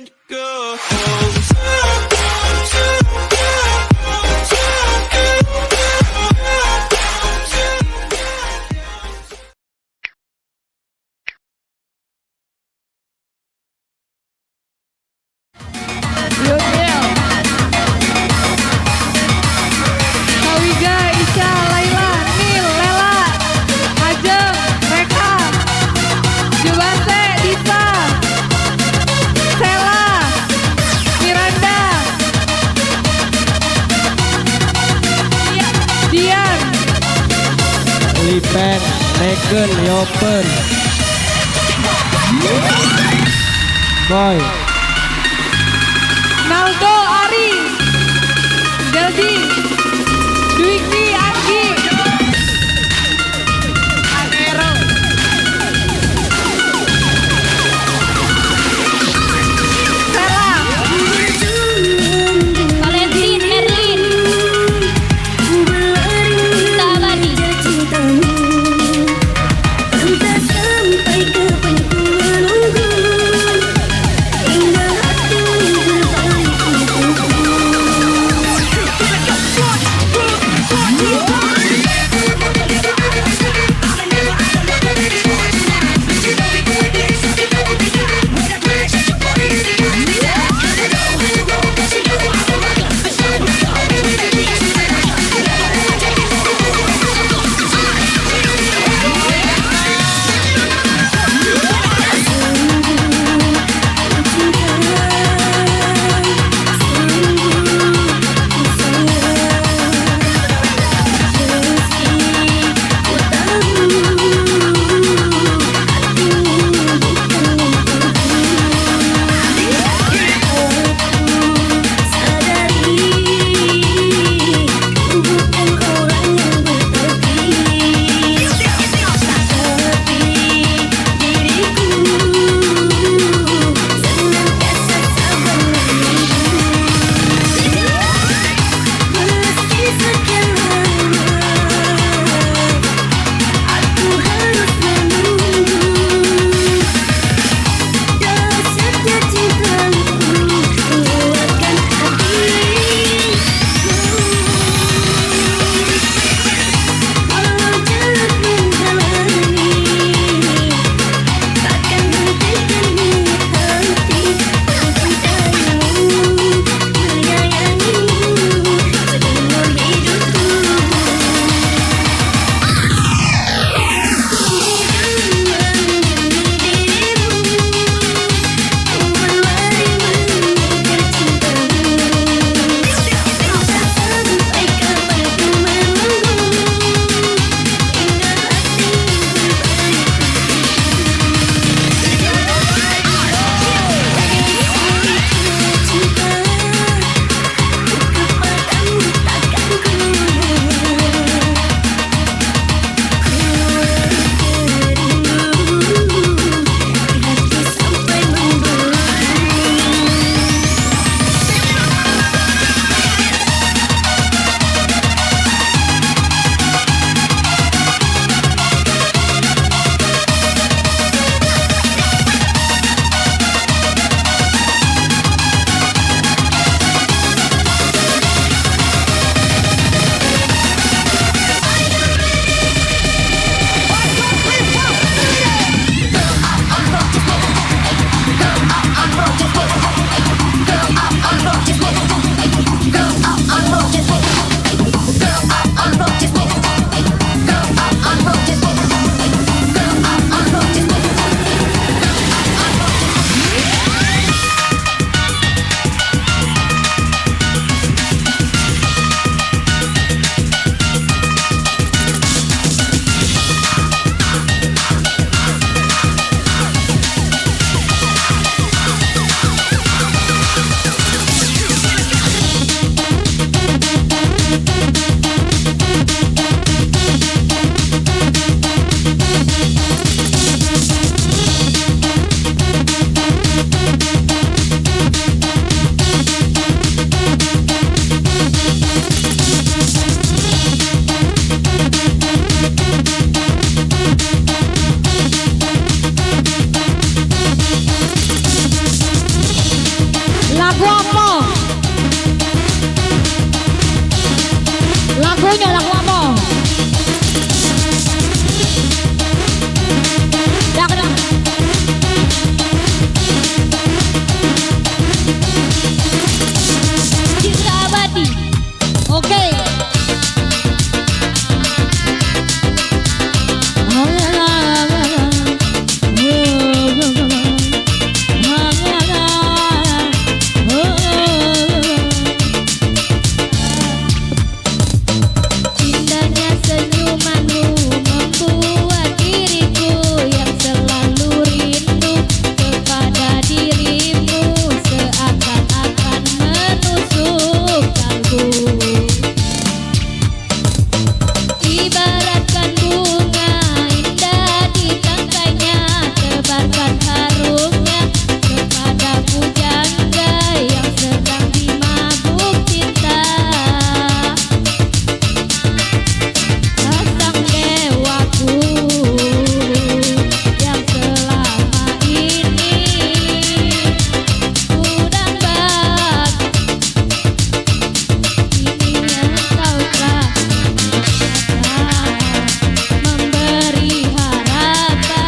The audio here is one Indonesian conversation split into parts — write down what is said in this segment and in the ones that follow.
and go. Lipen, Regen, Yoper, Boy, Naldo, Ari, Deldi, Dwiki, Anggi, Anero, Sela, Valentin, Merlin, Tabadi, Lagu apa? Lagunya lagu apa? Dak dak. Cinta abadi. Oke. Indahnya senyumanmu membuat diriku yang selalu rindu kepada dirimu, seakan-akan menusuk kalbu. Ibaratkan bunga indah di tangkainya, tebarkan harumnya kepada pujangga yang sedang dimabuk cinta. Sang dewaku yang selama ini ku dambakan, kini engkau telah memberi harapan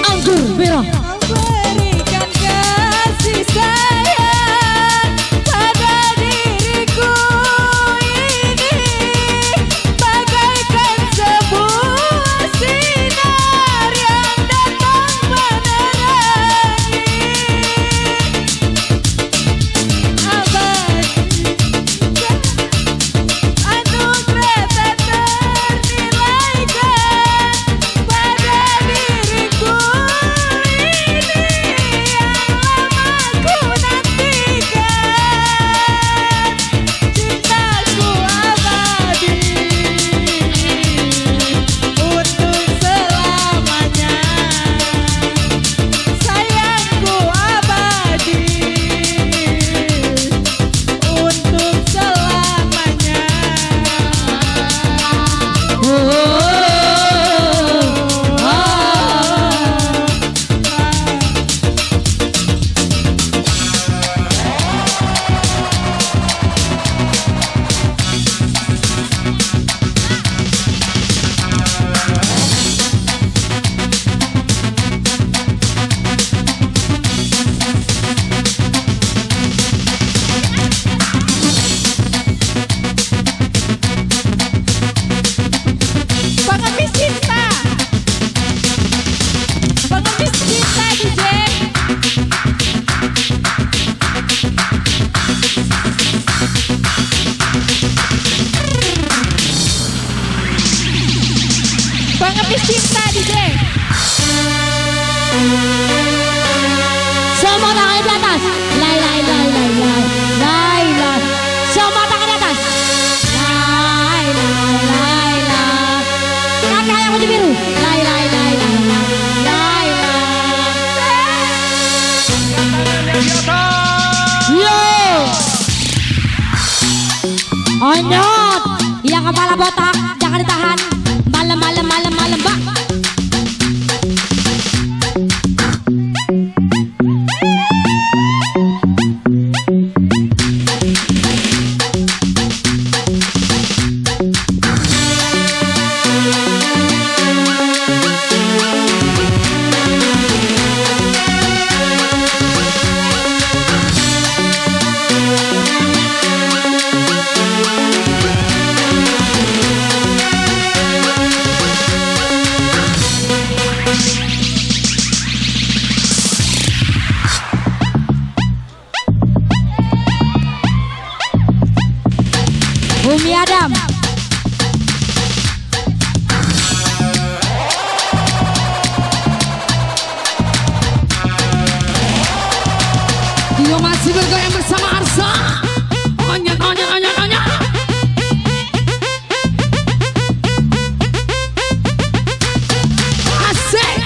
Anggur Bira. Berikan kasih sayang pada diriku ini, bagaikan sebuah sinar yang datang menerangi abadi. Anugerah tak ternilaikan pada diriku ini yang lama ku nantikan. Cintaku abadi untuk selamanya, sayangku abadi untuk selamanya. Pengemis cinta, pengemis cinta DJ. Pengemis cinta DJ. Semua tangan di atas. Lai lai lai lai lai. Lai lai. Semua tangan di atas. Lai lai lai lai. Kakak yang baju biru. Lai lai lai lai lai. Lai lai. Yo. Onyot. Yang kepala botak jangan ditahan. Malam malam malam malam Mbak. Umi Adam. Dia masih bergoyang bersama Arsa. Onyat, onyat, onyat, onyat. Asik.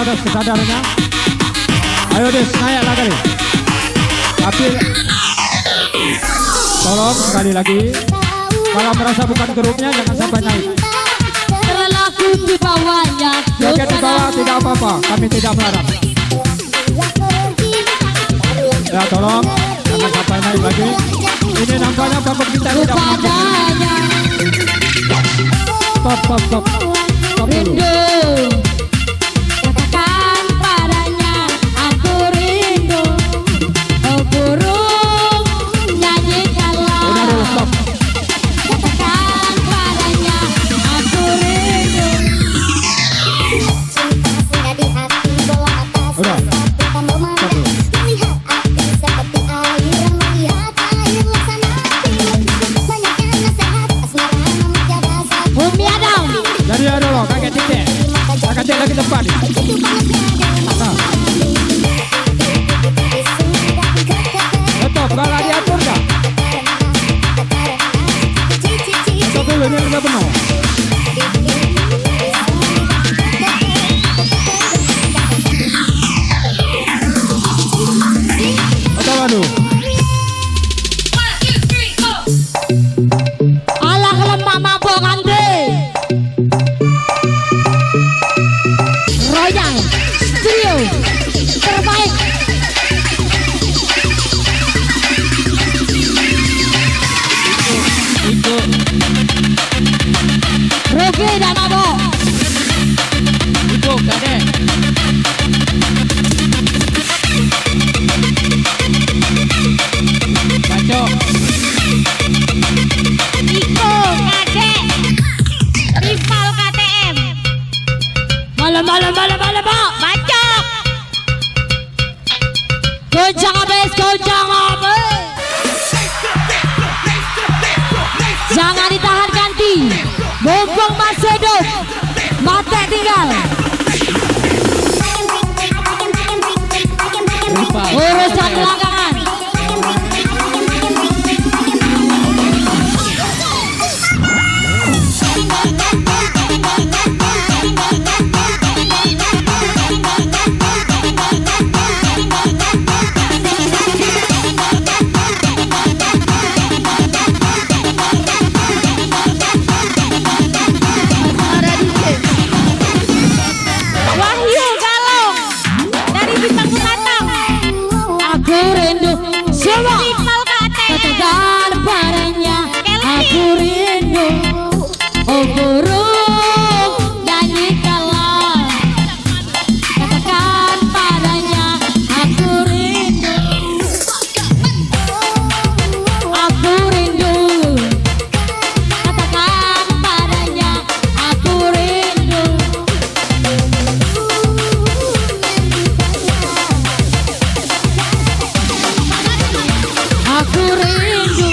atas kesadarannya. Ayo Des, naik lagi. Tapi tolong sekali lagi, kalau merasa bukan grupnya jangan sampai naik. Terlaku di bawahnya. Jaket di bawah tidak apa-apa, kami tidak melarang. Ya tolong, jangan sampai naik lagi. Ini nampaknya Bapak kita tidak mampu. Padanya Stop dulu. rindu. Katakan padanya aku rindu. Oh burung nyanyikanlah. Udah dulu, stop. Katakan padanya aku rindu. Udah. Stop dulu. Umi Adam. Jadi ya dulu, kakek titik. Kakek titik lagi depan. Nah, betul, kalau diatur nggak? Stop dulu, ini udah penuh. Betul, waduh. Alah kelemah mabok ande. Royal Studio terbaik. Rogi dan mabok. Itu, kakek. Baco. Iko Kadek rival KTM Malam. bacok. Goncang habis. Jangan ditahan ganti. Mumpung masih hidup. Mati tinggal. Urusan belakangan. Wahyu Galong dari Bintang Pusatang Aku rindu semua. rival KTM Katakan padanya aku rindu. Oh burung nyanyikanlah. Katakan padanya aku rindu. Aku rindu. Katakan padanya aku rindu. Aku rindu.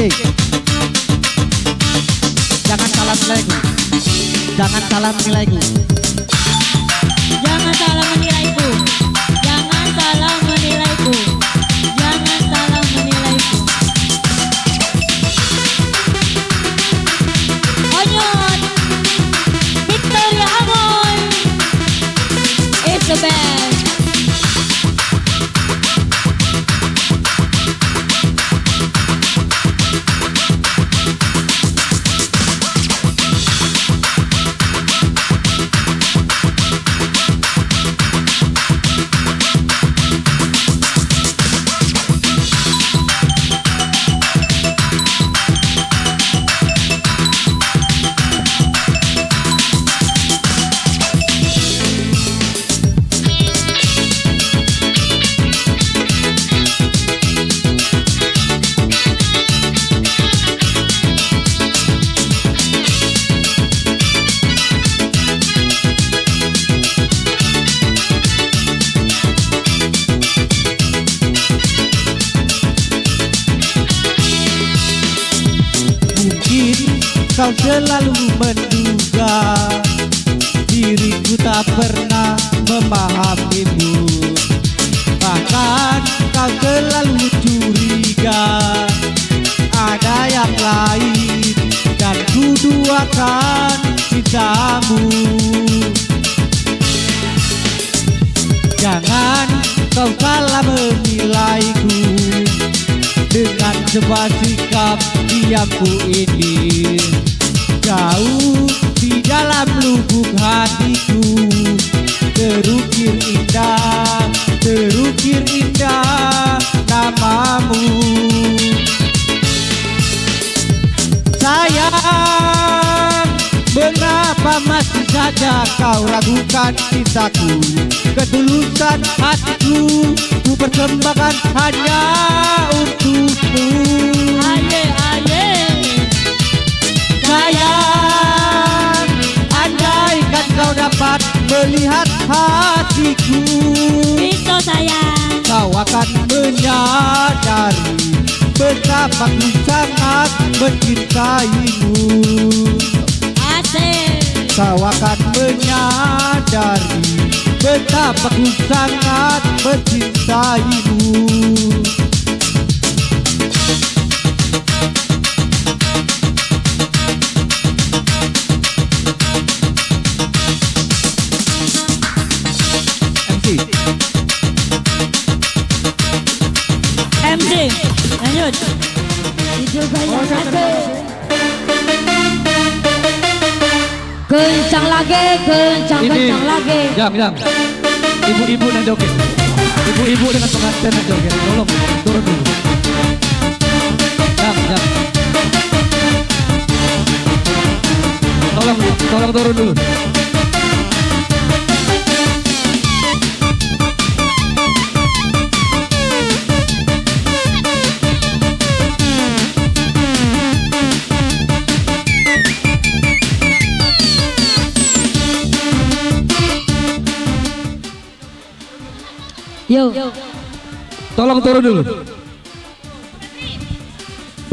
Asik. Jangan salah menilaiku. Jangan salah menilaiku. Jangan salah menilaiku. Jangan salah menilaiku. Jangan salah menilaiku. Onyot. Victoria Amoy. It's the best. Kau selalu menduga diriku tak pernah memahamimu. Bahkan kau selalu curiga ada yang lain, dan ku duakan cintamu. Jangan kau salah menilaiku dengan sebuah sikap diamku ini. Jauh di dalam lubuk hatiku terukir indah namamu. Sayang, mengapa masih saja kau ragukan cintaku? Ketulusan hatiku ku persembahkan hanya untukmu. Aye, aye. Sayang, andaikan kau dapat melihat hatiku, Itu sayang. kau akan menyadari betapa ku sangat mencintaimu. Asik. Kau akan menyadari betapa ku sangat mencintaimu. MC. Lanjut. Itu banyak lagi. Kencang lagi, kencang lagi. Jam. Ibu-ibu dan joget. Ibu-ibu dengan pengantin dan joget. Tolong turun dulu. Jam. Tolong turun dulu. Yo. Tolong turun dulu.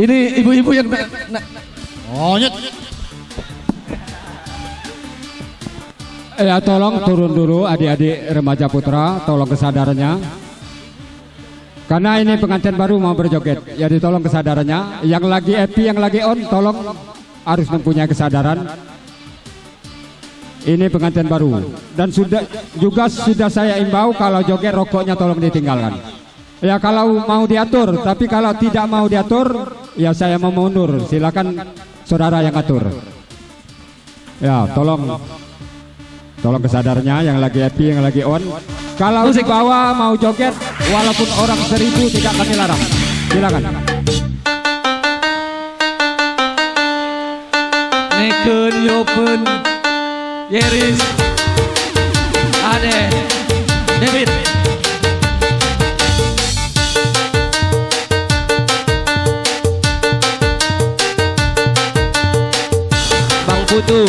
Ini ibu-ibu yang ya, tolong turun dulu adik-adik remaja putra, tolong kesadarannya. Karena ini pengantin baru mau berjoget, jadi tolong kesadarannya. Yang lagi happy, yang lagi on, tolong harus mempunyai kesadaran. Ini pengantin baru, dan sudah saya imbau kalau joget rokoknya tolong ditinggalkan. Ya kalau mau diatur, tapi kalau tidak mau diatur, ya saya mau mundur. Silakan saudara yang atur. Ya tolong kesadarannya, yang lagi happy, yang lagi on. Kalau di bawah mau joget, walaupun orang 1000 tidak kami larang. Silakan. Neken yopen. Yeris, Ade, David. Bang Putu.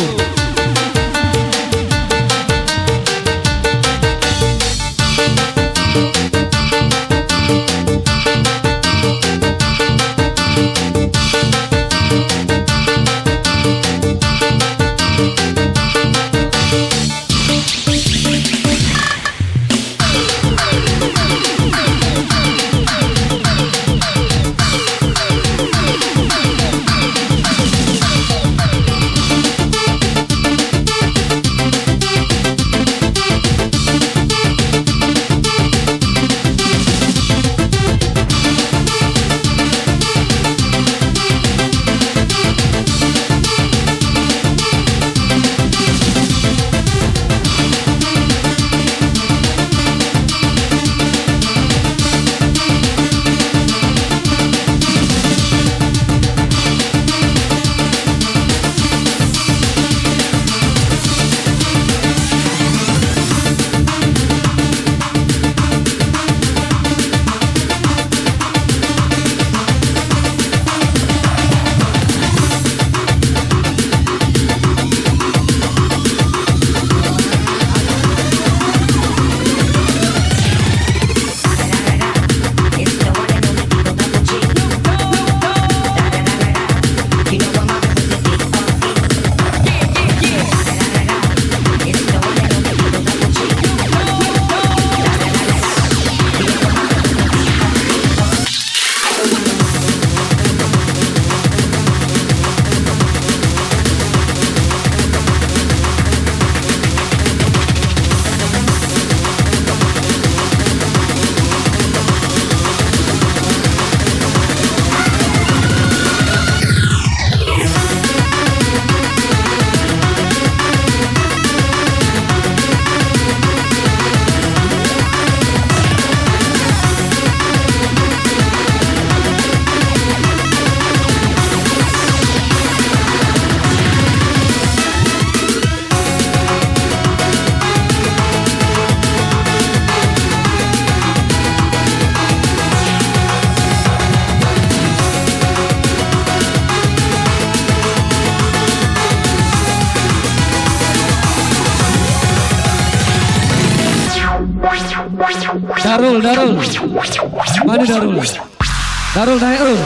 Darul. Mana Darul? Darul naik lu.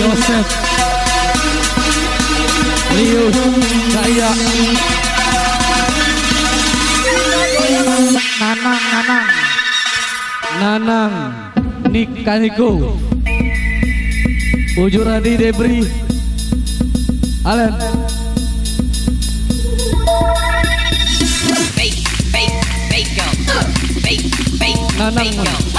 Yosef, Lius, Kaya, Nanang, Nik Kaniko, Ujur Adi Debri, Alan, Nanang,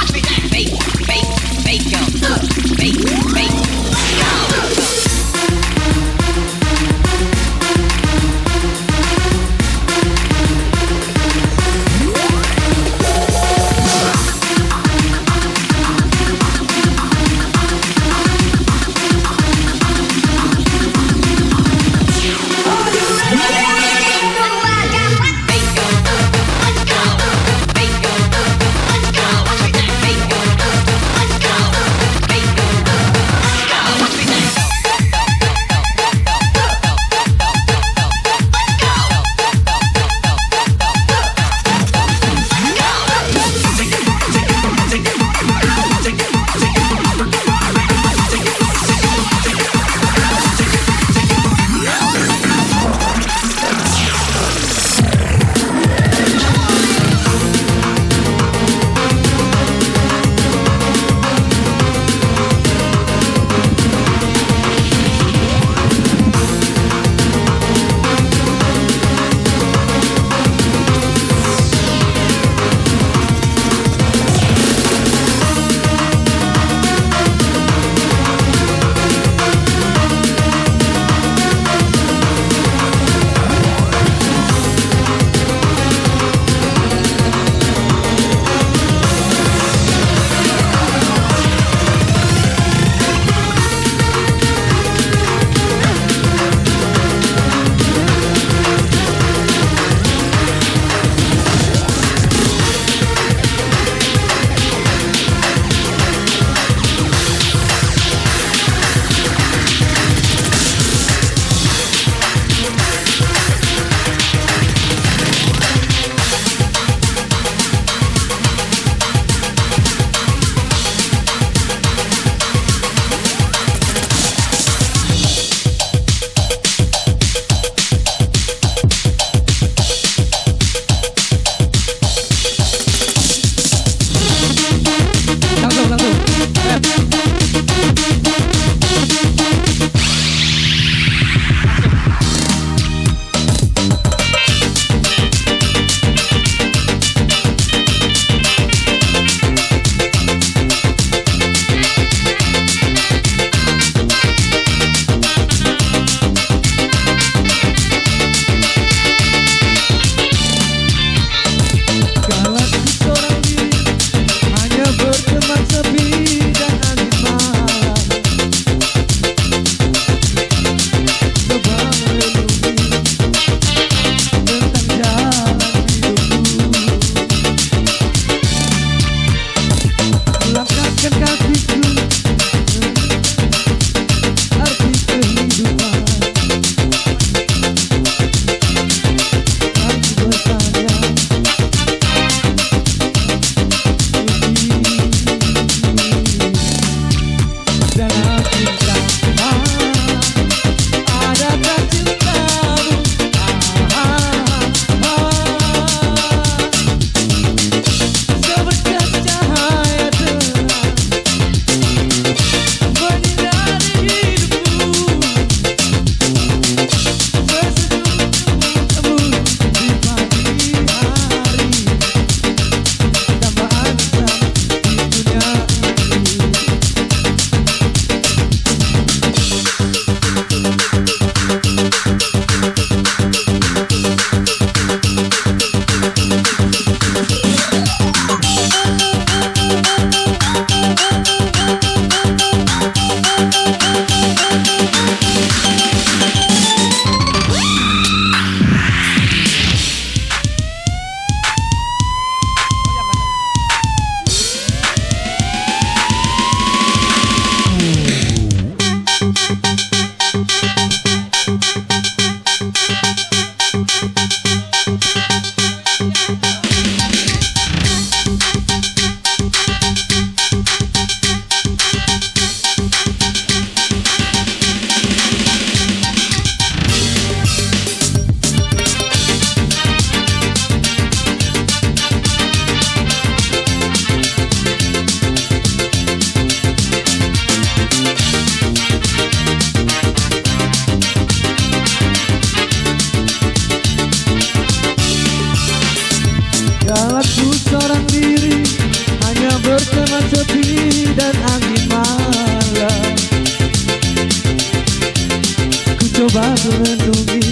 coba ku renungi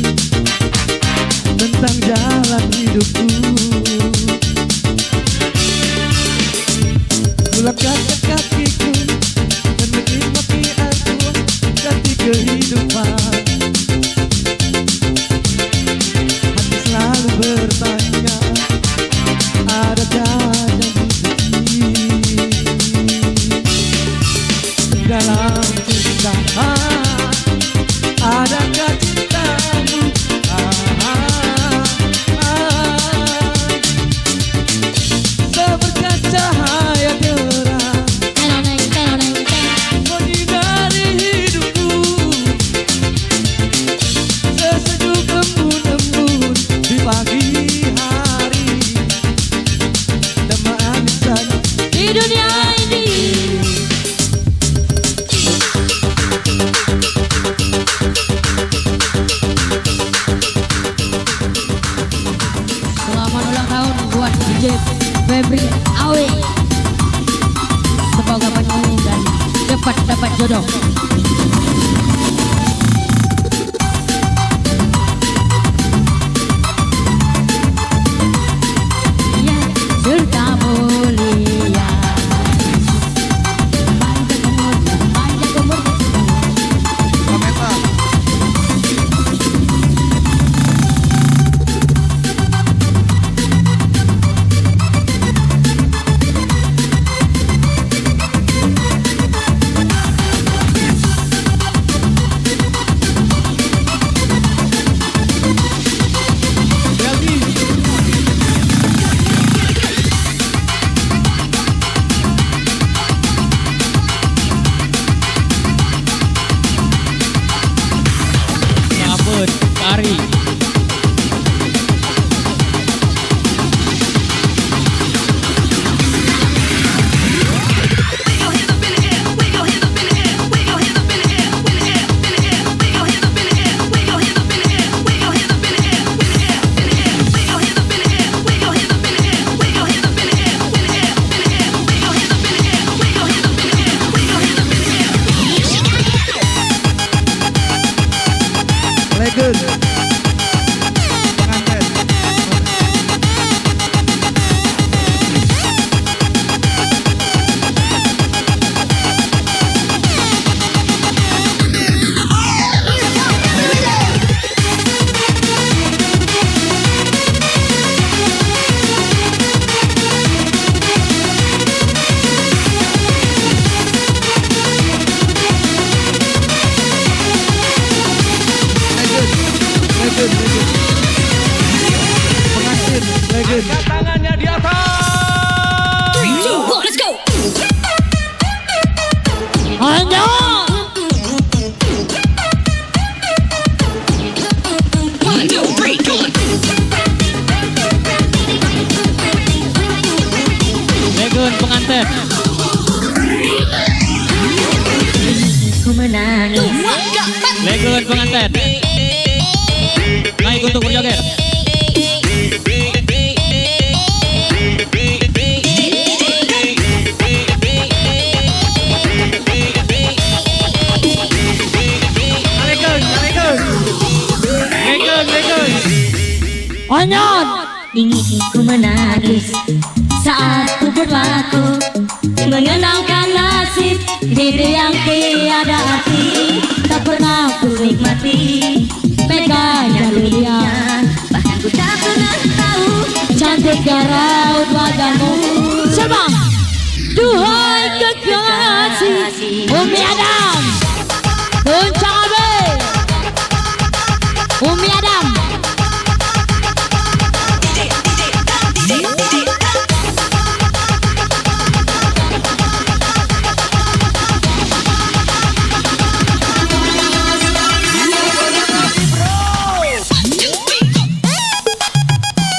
tentang jalan hidupku. Ulangkan kakiku dan menikmati aku ganti kehidupan. Hati selalu bertanya, adakah janji dalam cinta? Adakah cintamu? Seberkas cahaya terang menyinari hidupku, sesejuk embun-embun di pagi hari, damai saja Di dunia ini selamat ulang tahun buat DJ Febri Awi. Semoga panjang dan cepat dapat jodoh. Ya, serta mulia. Panjang umur. Sambut Kari. Legend pengantin. Legend pengantin, legend. Angkat tangannya di atas. 3, 2, 1, let's go. Hanya Legun pengantin. ku menangis. Legun pengantin. Naik untuk berjoget. Legun. Onyon ingin ku menangis saat ku berlaku mengenangkan nasib diri yang tiada arti, tak pernah ku nikmati meganya dunia, bahkan ku tak pernah tahu cantik raut wajahmu. Coba duhai kekasih Umi Adam, goncang abe Umi Adam.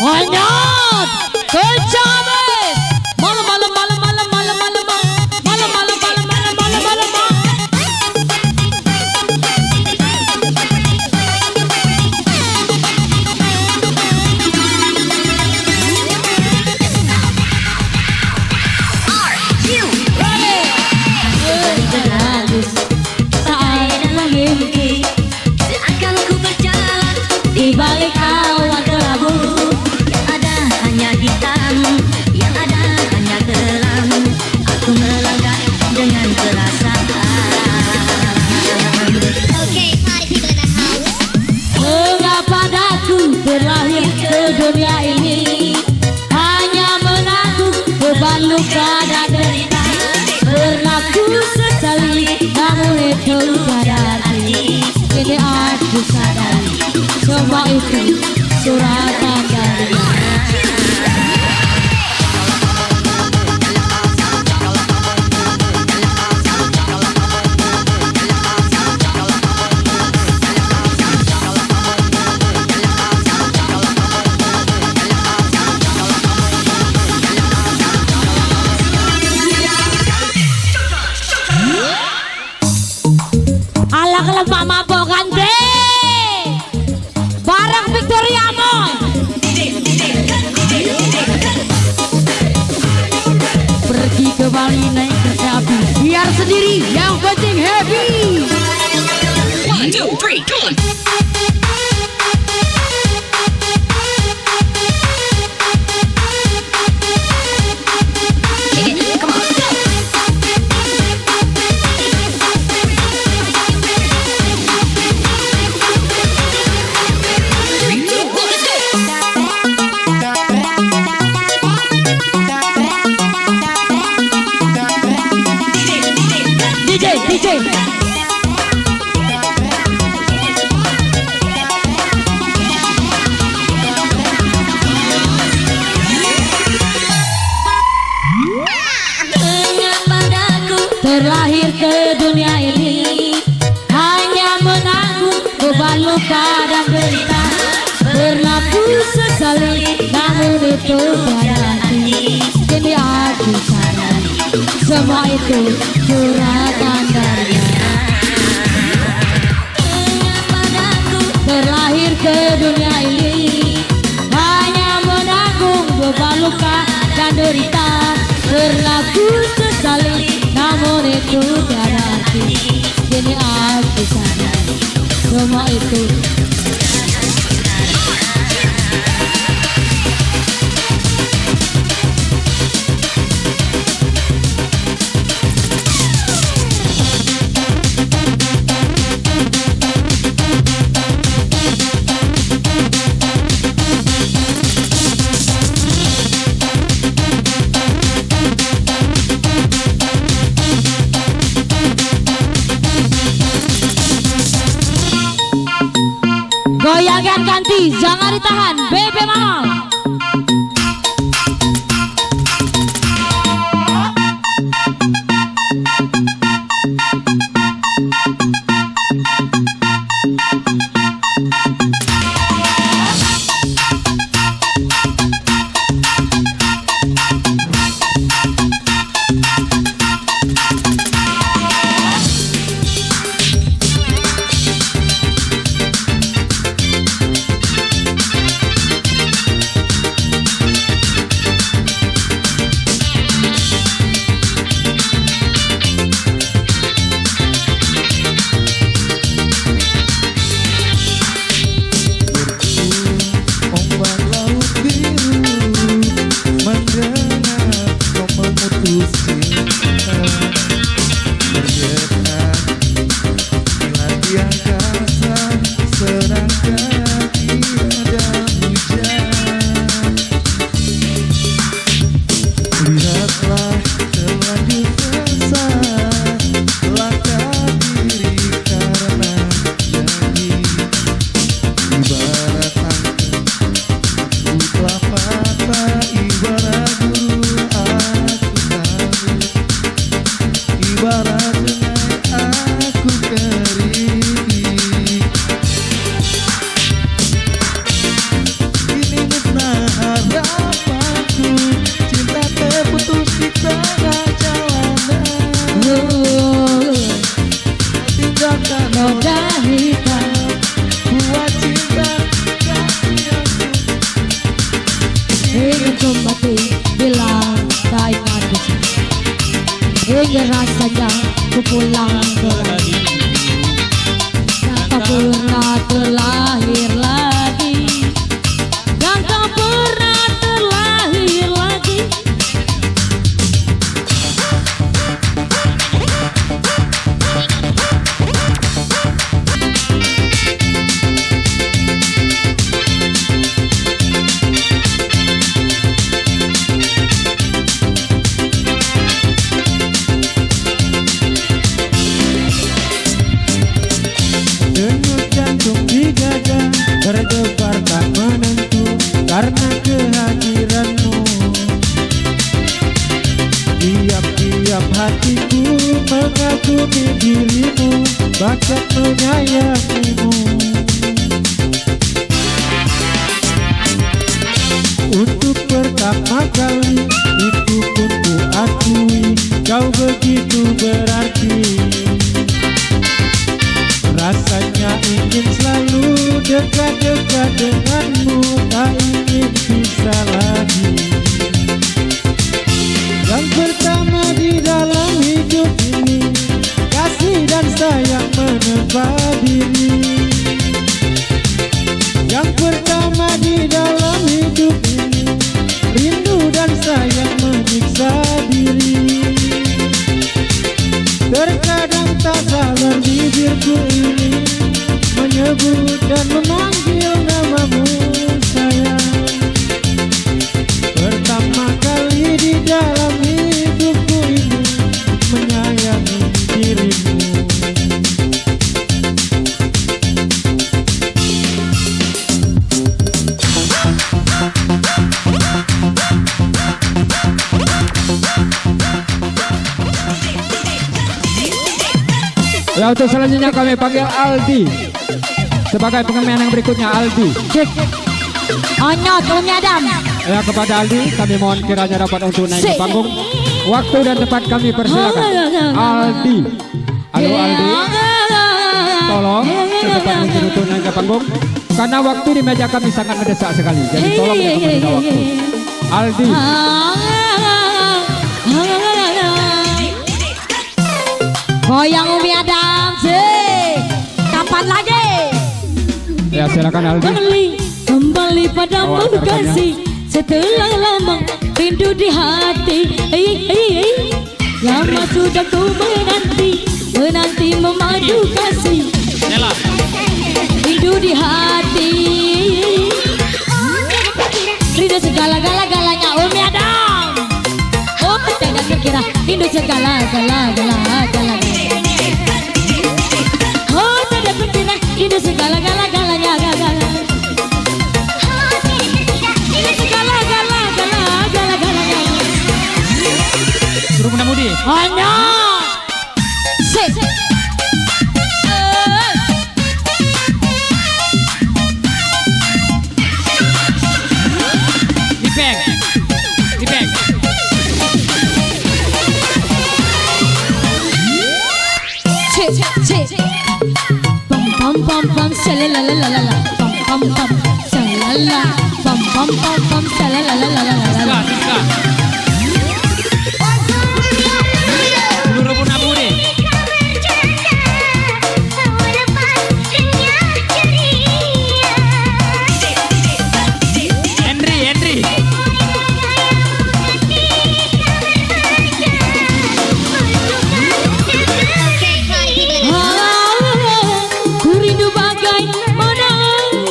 Hanyut, kencang abis. Malam. kompak mampokan deh. Bareng Victoria Moy. Pergi ke Bali naik kereta api, biar sendiri yang penting happy. 1, 2, 3, come on. DJ. Terlahir ke dunia ini hanya menanggung beban luka dan derita. Pernah ku sesali, namun itu tiada arti. Kini aku sadar, semua itu curhatan dari terlahir ke dunia ini hanya menanggung beban luka dan derita. Pernah ku sesali, namun itu tiada arti. Kini aku sadar, semua itu goyangkan ganti, jangan ditahan, bebe mahal. Hingga rasanya ku pulang ke lagi, tak pernah terlahir lagi, dan tak pernah terlahir lagi. Berdebar tak menentu karena kehadiranmu. Tiap-tiap hatiku mengagumi dirimu, bakat menyayangimu. Untuk pertama kali itu pun ku akui, kau begitu berarti. Rasanya ingin selalu dekat-dekat denganmu, tak ingin pisah lagi. Yang pertama di dalam hidup ini, kasih dan sayang menempa diri. Yang pertama di dalam hidup ini, rindu dan sayang menyiksa diri. Terkadang tak sabar bibirku ini menyebut dan memanggil namamu sayang. Pertama kali di dalam hidupku ini menyayangi dirimu. Ya, untuk selanjutnya kami panggil Aldi sebagai pengamen yang berikutnya. Aldi. Onyot, Umi Adam. Ya, kepada Aldi kami mohon kiranya dapat untuk naik ke panggung. Waktu dan tempat kami persilakan. Aldi. Halo Aldi. Tolong cepat untuk naik ke panggung. Karena waktu di meja kami sangat mendesak sekali. Jadi tolong ya kepada waktu. Aldi. Goyang Umi Adam sih. Kapan lagi? Ya, silakan Aldi. Kembali padamu kasih. Setelah lama rindu di hati. Lama sudah ku menanti memadu kasih. Rindu di hati. Rindu segala-galanya Umi Adam. Oh, tidak terkira. Rindu segala-galanya. Oh, tidak terkira. Rindu segala-galanya. Suruh menamudi. Hanya Dipek. Pam shalalala pam shalala pam shalalala. Suka. Suruh menamudi. Henry. Ku rindu bagai mana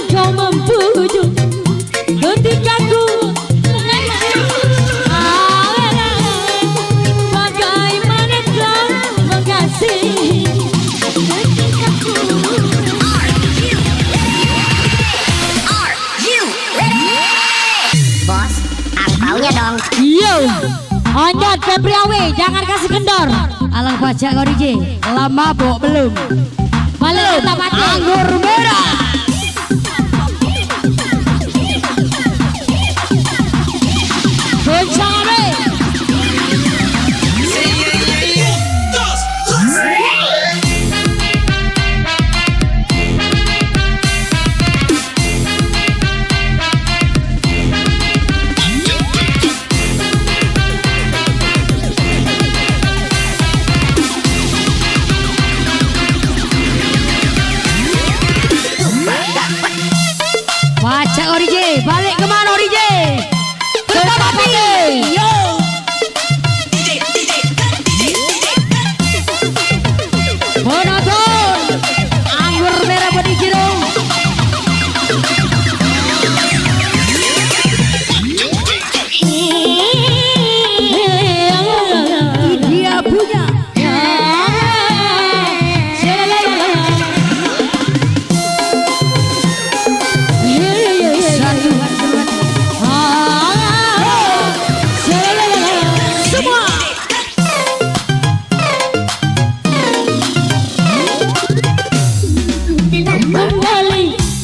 kau membujuk ketika ku bagaimana kau mengasihi ketika ku. Are you ready? Bos, angpaunya dong. Yo, Onyot Febriawi, jangan kasih kendor. Alang pajak kau DJ, lama bok belum. Balik kita mati. Anggur merah. Goncang abe. Pajak Orije, balik kemana Orije? Bersama Pagi. Yo. Bonodon, anggur merah bodi jeruk. Dia punya.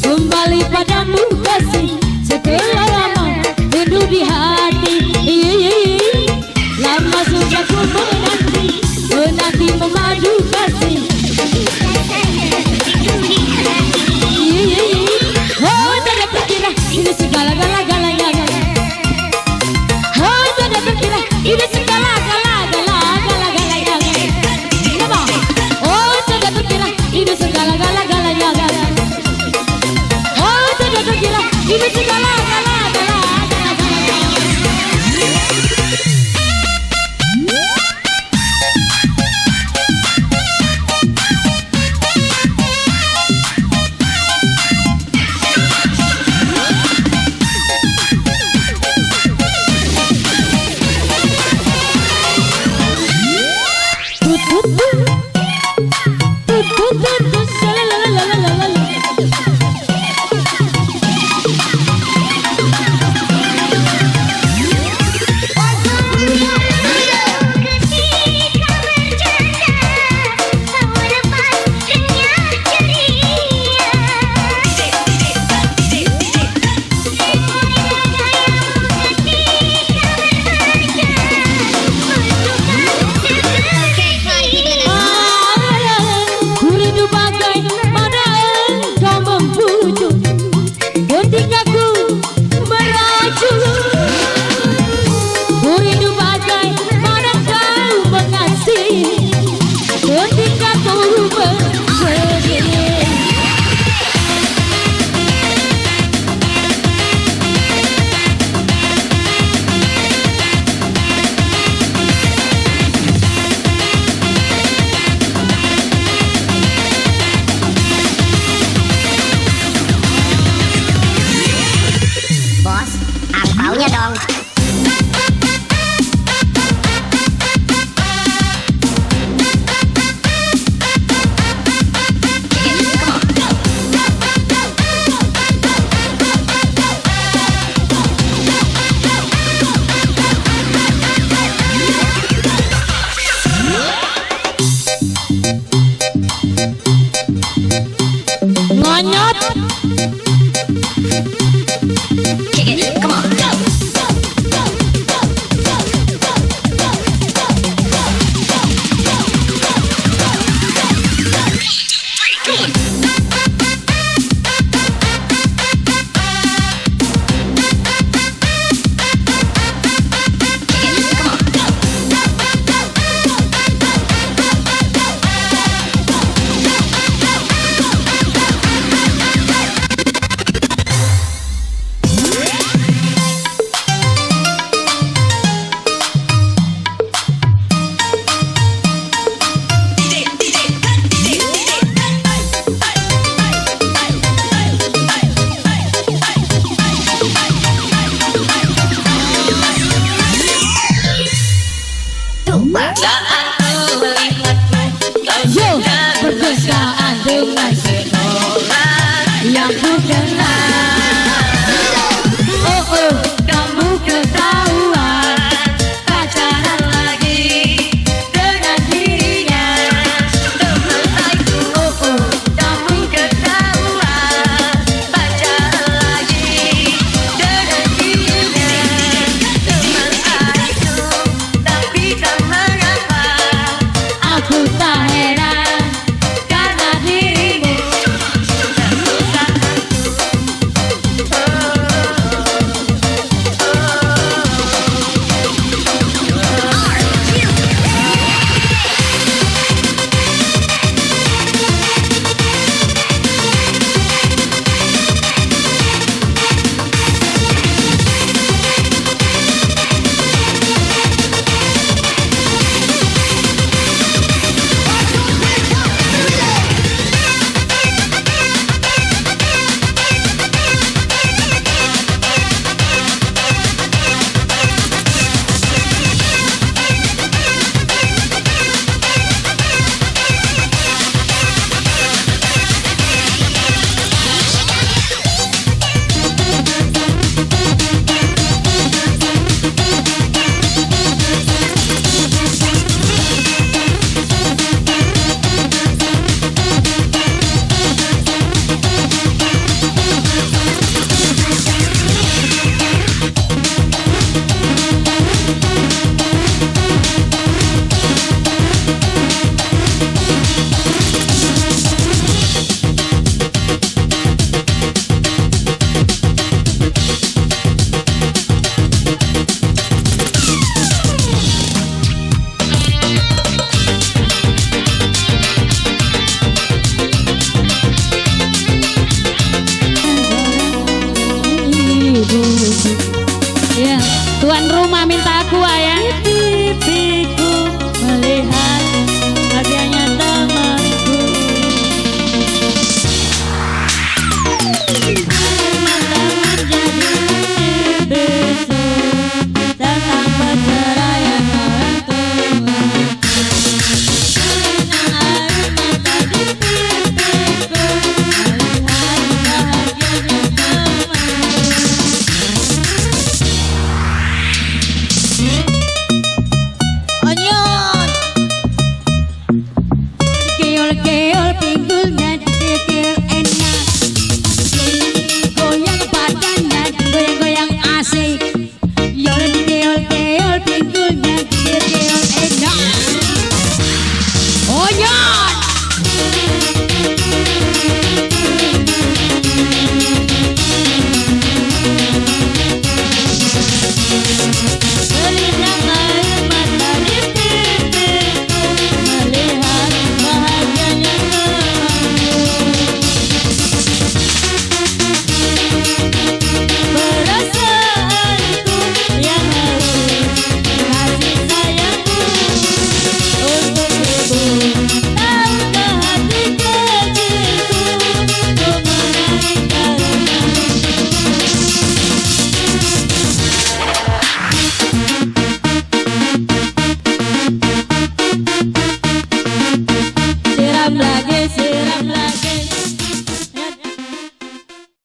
Kembali padamu kasih. Setelah lama rindu di hati. Lama sudah ku menanti memadu kasih. Monyot